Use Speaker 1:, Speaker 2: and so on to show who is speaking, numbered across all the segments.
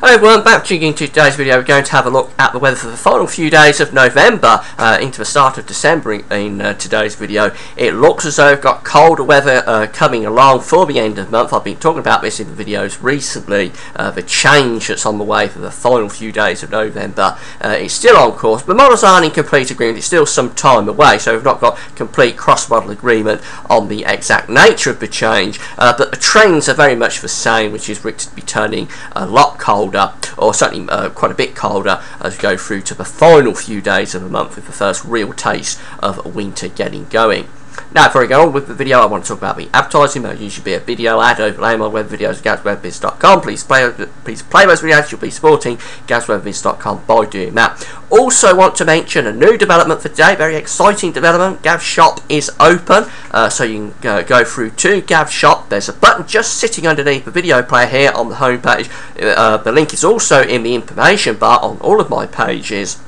Speaker 1: Hello everyone, back to you into today's video. We're going to have a look at the weather for the final few days of November into the start of December in today's video. It looks as though we've got colder weather coming along for the end of the month. I've been talking about this in the videos recently, the change that's on the way for the final few days of November. It's still on course, but models aren't in complete agreement. It's still some time away, so we've not got complete cross-model agreement on the exact nature of the change, but the trends are very much the same, which is predicted to be turning a lot colder, or certainly quite a bit colder as we go through to the final few days of the month, with the first real taste of winter getting going. Now, before we go on with the video, I want to talk about the advertising. There'll usually be a video ad overlaying my web videos at GavsWebBiz.com. Please play those videos. You'll be supporting GavsWebBiz.com by doing that. Also want to mention a new development for today, very exciting development. Gav Shop is open, so you can go through to Gav Shop. There's a button just sitting underneath the video player here on the home page. The link is also in the information bar on all of my pages.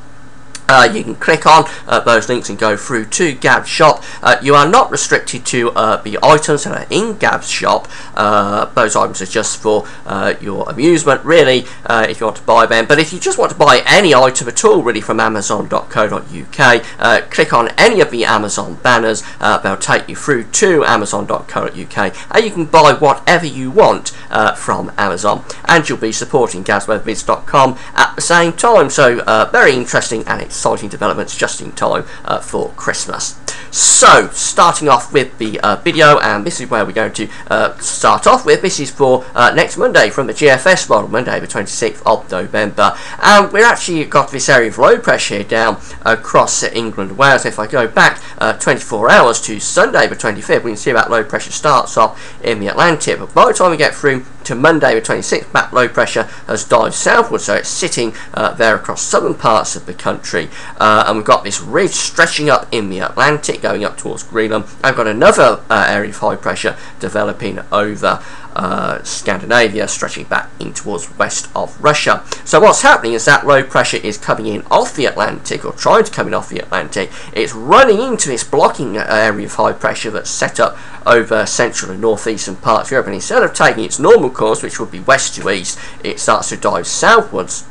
Speaker 1: You can click on those links and go through to Gav Shop. You are not restricted to the items that are in Gav's Shop. Those items are just for your amusement, really, if you want to buy them. But if you just want to buy any item at all, really, from Amazon.co.uk, click on any of the Amazon banners. They'll take you through to Amazon.co.uk, and you can buy whatever you want from Amazon, and you'll be supporting GavsWebBiz.com at the same time. So very interesting and exciting developments just in time for Christmas. So, starting off with the video, and this is where we're going to start off with. This is for next Monday from the GFS model, Monday the 26th of November, and we're actually got this area of low pressure here down across England and Wales. If I go back 24 hours to Sunday the 25th, we can see that low pressure starts off in the Atlantic, but by the time we get through to Monday the 26th, that low pressure has dived southwards, so it's sitting there across southern parts of the country, and we've got this ridge stretching up in the Atlantic going up towards Greenland. I've got another area of high pressure developing over Scandinavia, stretching back in towards west of Russia. So what's happening is that low pressure is coming in off the Atlantic, or trying to come in off the Atlantic. It's running into this blocking area of high pressure that's set up over central and northeastern parts of Europe, and instead of taking its normal course, which would be west to east, it starts to dive southwards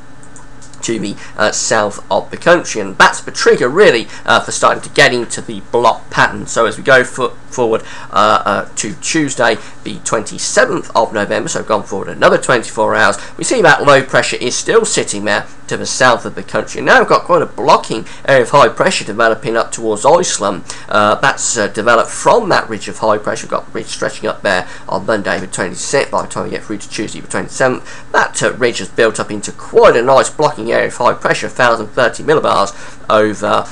Speaker 1: to the south of the country, and that's the trigger really for starting to get into the block pattern. So as we go forward to Tuesday the 27th of November, so gone forward another 24 hours, we see that low pressure is still sitting there to the south of the country. Now we've got quite a blocking area of high pressure developing up towards Iceland. That's developed from that ridge of high pressure. We've got the ridge stretching up there on Monday the 26th. By the time we get through to Tuesday the 27th, that ridge has built up into quite a nice blocking area of high pressure, 1030 millibars over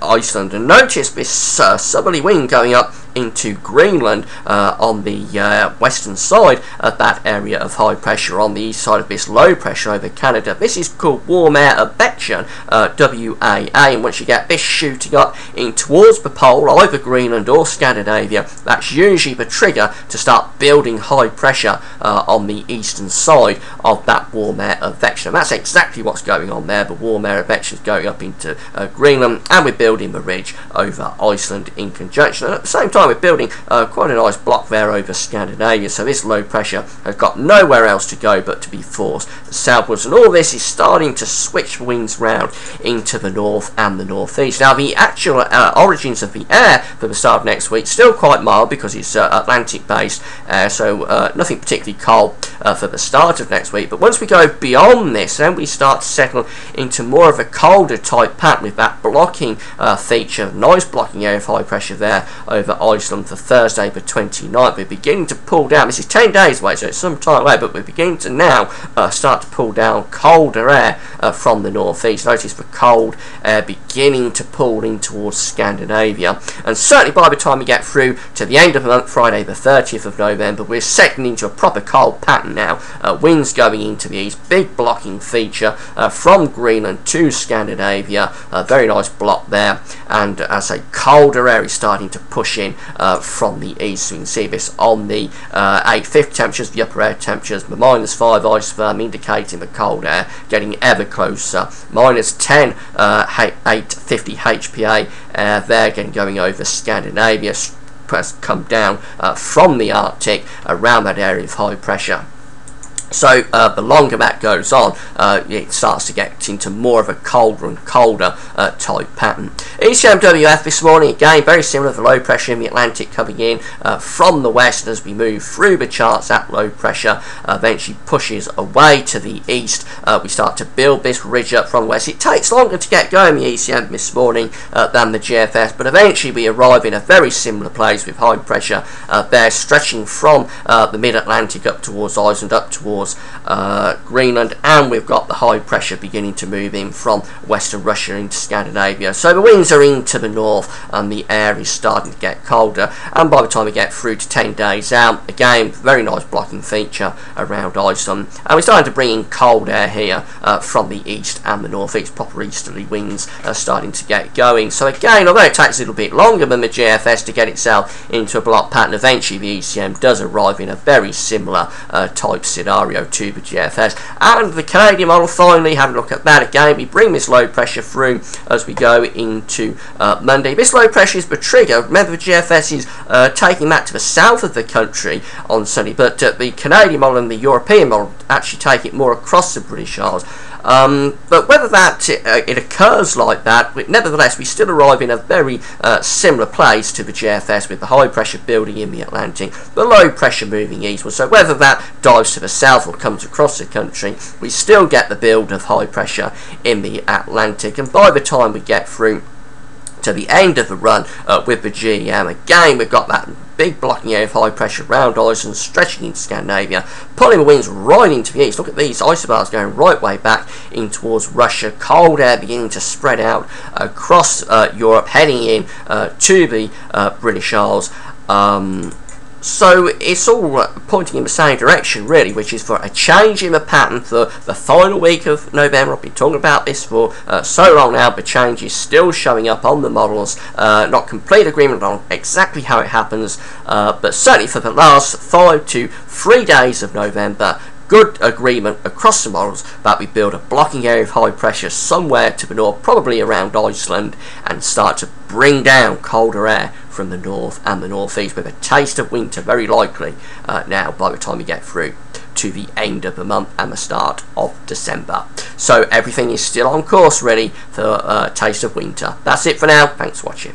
Speaker 1: Iceland. And notice this southerly wind going up into Greenland on the western side of that area of high pressure, on the east side of this low pressure over Canada. This is called warm air advection, WAA, and once you get this shooting up in towards the pole, either Greenland or Scandinavia, that's usually the trigger to start building high pressure on the eastern side of that warm air advection. And that's exactly what's going on there. The warm air advection is going up into Greenland, and we're building the ridge over Iceland in conjunction. And at the same time, we're building quite a nice block there over Scandinavia, so this low pressure has got nowhere else to go but to be forced southwards, and all this is starting to switch winds round into the north and the northeast. Now the actual origins of the air for the start of next week still quite mild because it's Atlantic based air, so nothing particularly cold for the start of next week. But once we go beyond this, then we start to settle into more of a colder type pattern with that blocking feature, nice blocking area of high pressure there over Iceland for Thursday the 29th. We're beginning to pull down. This is 10 days away, so it's some time away, but we're beginning to now start to pull down colder air from the northeast. Notice the cold air beginning to pull in towards Scandinavia, and certainly by the time we get through to the end of the month, Friday the 30th of November, we're settling into a proper cold pattern now. Winds going into the east, big blocking feature from Greenland to Scandinavia, a very nice block there, and as a colder air is starting to push in from the east. So you can see this on the 8/5 temperatures, the upper air temperatures, the -5 isotherm indicating the cold air getting ever closer. -10 850 HPA there, again going over Scandinavia, has come down from the Arctic around that area of high pressure. So the longer that goes on, it starts to get into more of a colder and colder type pattern. ECMWF this morning, again, very similar. The low pressure in the Atlantic coming in from the west as we move through the charts. That low pressure eventually pushes away to the east. We start to build this ridge up from the west. It takes longer to get going, the ECM this morning, than the GFS, but eventually we arrive in a very similar place with high pressure there stretching from the mid-Atlantic up towards Iceland, up towards Greenland, and we've got the high pressure beginning to move in from western Russia into Scandinavia. So the winds are into the north and the air is starting to get colder, and by the time we get through to 10 days out, again, very nice blocking feature around Iceland, and we're starting to bring in cold air here from the east and the northeast. Proper easterly winds are starting to get going. So again, although it takes a little bit longer than the GFS to get itself into a block pattern, eventually the ECM does arrive in a very similar type scenario to the GFS. And the Canadian model, finally, have a look at that again. We bring this low pressure through as we go into Monday. This low pressure is the trigger. Remember, the GFS is taking that to the south of the country on Sunday, but the Canadian model and the European model actually take it more across the British Isles. But whether that it occurs like that, nevertheless we still arrive in a very similar place to the GFS, with the high pressure building in the Atlantic, the low pressure moving eastward. So whether that dives to the south or comes across the country, we still get the build of high pressure in the Atlantic, and by the time we get through to the end of the run with the GEM, again we've got that big blocking area of high pressure around Iceland stretching into Scandinavia, pulling the winds right into the east. Look at these isobars going right way back in towards Russia. Cold air beginning to spread out across Europe, heading in to the British Isles. So it's all pointing in the same direction, really, which is for a change in the pattern for the final week of November. I've been talking about this for so long now, but change is still showing up on the models. Not complete agreement on exactly how it happens, but certainly for the last 5 to 3 days of November, good agreement across the models that we build a blocking area of high pressure somewhere to the north, probably around Iceland, and start to bring down colder air from the north and the northeast, with a taste of winter very likely now by the time we get through to the end of the month and the start of December. So everything is still on course, ready for a taste of winter. That's it for now. Thanks for watching.